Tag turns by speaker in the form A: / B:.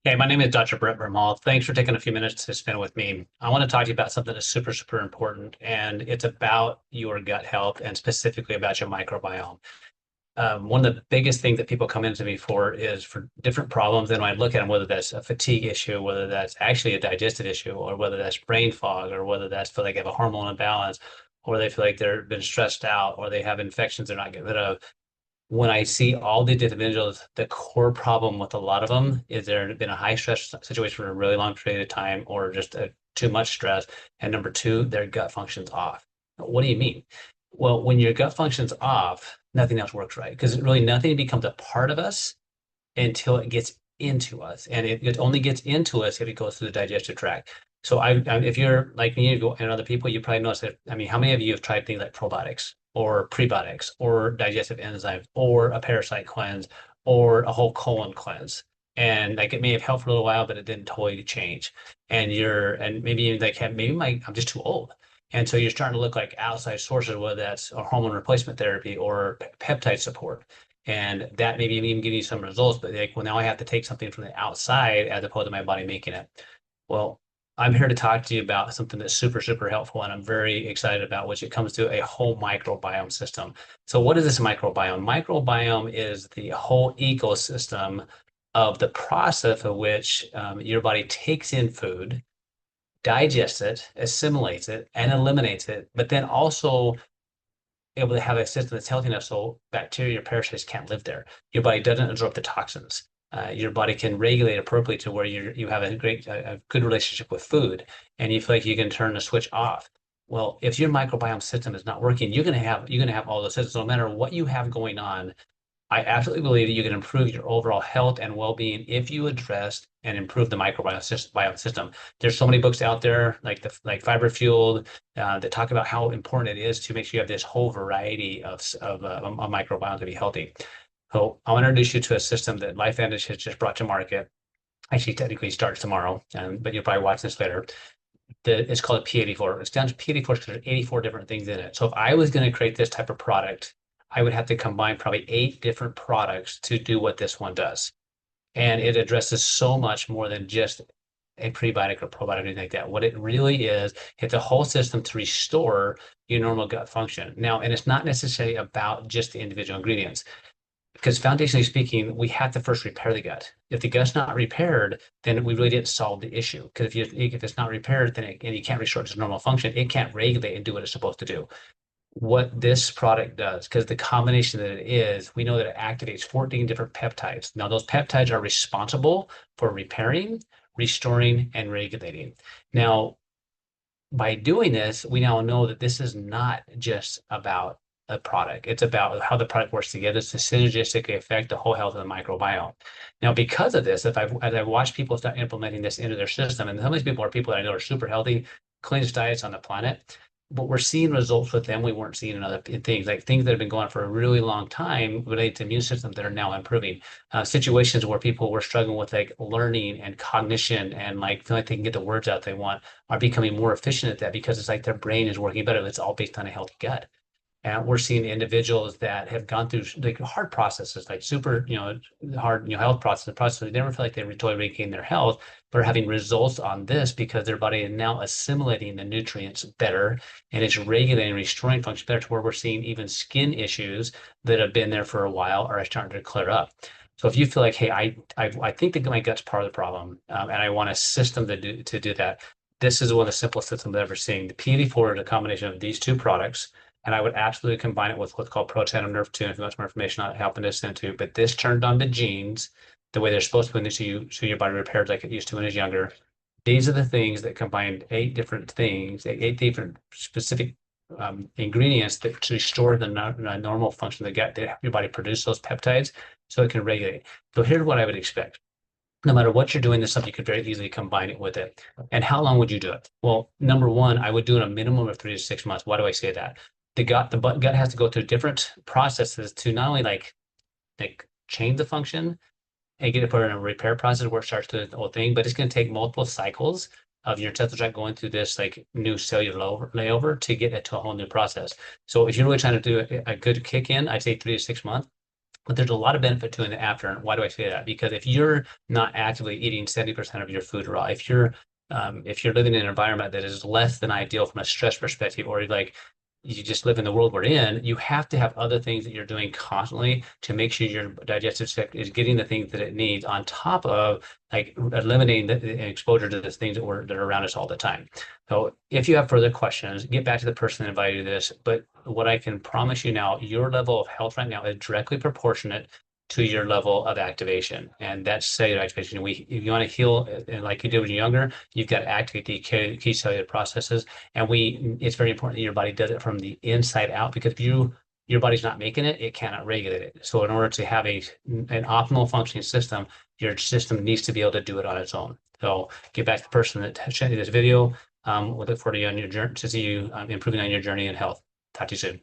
A: Hey, my name is Dr. Brett Vermal. Thanks for taking a few minutes to spend with me. I want to talk to you about something that's super, super important, and it's about your gut health and specifically about your microbiome. One of the biggest things that people come into me for is for different problems. And when I look at them, whether that's a fatigue issue, whether that's actually a digestive issue, or whether that's brain fog, or whether that's feel like they have a hormone imbalance, or they feel like they've been stressed out, or they have infections they're not getting rid of. When I see all the individuals, the core problem with a lot of them is there been a high stress situation for a really long period of time or just too much stress. And number two, their gut function's off. What do you mean? Well, when your gut function's off, nothing else works right because really nothing becomes a part of us until it gets into us. And it only gets into us if it goes through the digestive tract. So if you're like me and other people, you probably notice that. I mean, how many of you have tried things like probiotics or prebiotics or digestive enzymes or a parasite cleanse or a whole colon cleanse? And like it may have helped for a little while, but it didn't totally change. And maybe you like have maybe I'm just too old. And so you're starting to look like outside sources, whether that's a hormone replacement therapy or peptide support. And that maybe even give you some results, but like, well, now I have to take something from the outside as opposed to my body making it. Well, I'm here to talk to you about something that's super, super helpful, and I'm very excited about, which it comes to a whole microbiome system. So, what is this microbiome? Microbiome is the whole ecosystem of the process of which your body takes in food, digests it, assimilates it, and eliminates it, but then also able to have a system that's healthy enough so bacteria or parasites can't live there. Your body doesn't absorb the toxins. Your body can regulate appropriately to where you have a good relationship with food, and you feel like you can turn the switch off. Well, if your microbiome system is not working, you're gonna have all those systems. No matter what you have going on, I absolutely believe that you can improve your overall health and well-being if you address and improve the microbiome system. There's so many books out there, like Fiber Fueled, that talk about how important it is to make sure you have this whole variety of a microbiome to be healthy. So I'll introduce you to a system that LifeVantage has just brought to market. Actually, technically starts tomorrow, but you'll probably watch this later. It's called a P84. It's down to P84 because there's 84 different things in it. So if I was going to create this type of product, I would have to combine probably 8 different products to do what this one does. And it addresses so much more than just a prebiotic or probiotic or anything like that. What it really is, it's a whole system to restore your normal gut function. Now, and it's not necessarily about just the individual ingredients because foundationally speaking, we have to first repair the gut. If the gut's not repaired, then we really didn't solve the issue. Because if it's not repaired, and you can't restore it to normal function, it can't regulate and do what it's supposed to do. What this product does, because the combination that it is, we know that it activates 14 different peptides. Now, those peptides are responsible for repairing, restoring, and regulating. Now, by doing this, we now know that this is not just about a product. It's about how the product works together to synergistically affect the whole health of the microbiome. Now, because of this, as I watch people start implementing this into their system, and some of these people are people that I know are super healthy, cleanest diets on the planet, but we're seeing results with them we weren't seeing in things like things that have been going on for a really long time related to immune systems that are now improving. Situations where people were struggling with like learning and cognition and like feeling like they can get the words out they want are becoming more efficient at that because it's like their brain is working better. It's all based on a healthy gut. And we're seeing individuals that have gone through like hard processes, like super, hard, health processes. They never feel like they totally regain their health, but are having results on this because their body is now assimilating the nutrients better and it's regulating and restoring function better to where we're seeing even skin issues that have been there for a while are starting to clear up. So if you feel like, hey, I think that my gut's part of the problem, and I want a system to do that, this is one of the simplest systems I've ever seen. The PD4 is a combination of these two products and I would absolutely combine it with what's called proton nerve 2. If you want more information on it, helping this into. But this turned on the genes the way they're supposed to, so your body repairs like it used to when it was younger. These are the things that combined 8 different things, 8 different specific ingredients that to restore the normal function of the gut. That help your body produce those peptides so it can regulate. So here's what I would expect. No matter what you're doing, this stuff you could very easily combine it with it. And how long would you do it? Well, number one, I would do it a minimum of 3 to 6 months. Why do I say that? The gut has to go through different processes to not only like change the function and get it put in a repair process where it starts to do the whole thing, but it's going to take multiple cycles of your intestinal tract going through this like new cellular layover to get it to a whole new process. So if you're really trying to do a good kick in, I'd say 3 to 6 months. But there's a lot of benefit to it in the after. And why do I say that? Because if you're not actively eating 70% of your food raw, if you're living in an environment that is less than ideal from a stress perspective, or like you just live in the world we're in, you have to have other things that you're doing constantly to make sure your digestive system is getting the things that it needs on top of like eliminating the exposure to the things that are around us all the time. So if you have further questions, get back to the person that invited you to this. But what I can promise you now, your level of health right now is directly proportionate to your level of activation. And that's cellular activation. If you want to heal like you did when you're younger, you've got to activate the key cellular processes. And it's very important that your body does it from the inside out, because if your body's not making it, it cannot regulate it. So in order to have an optimal functioning system, your system needs to be able to do it on its own. So get back to the person that sent you this video. We'll look forward to you on your journey, to see you improving on your journey in health. Talk to you soon.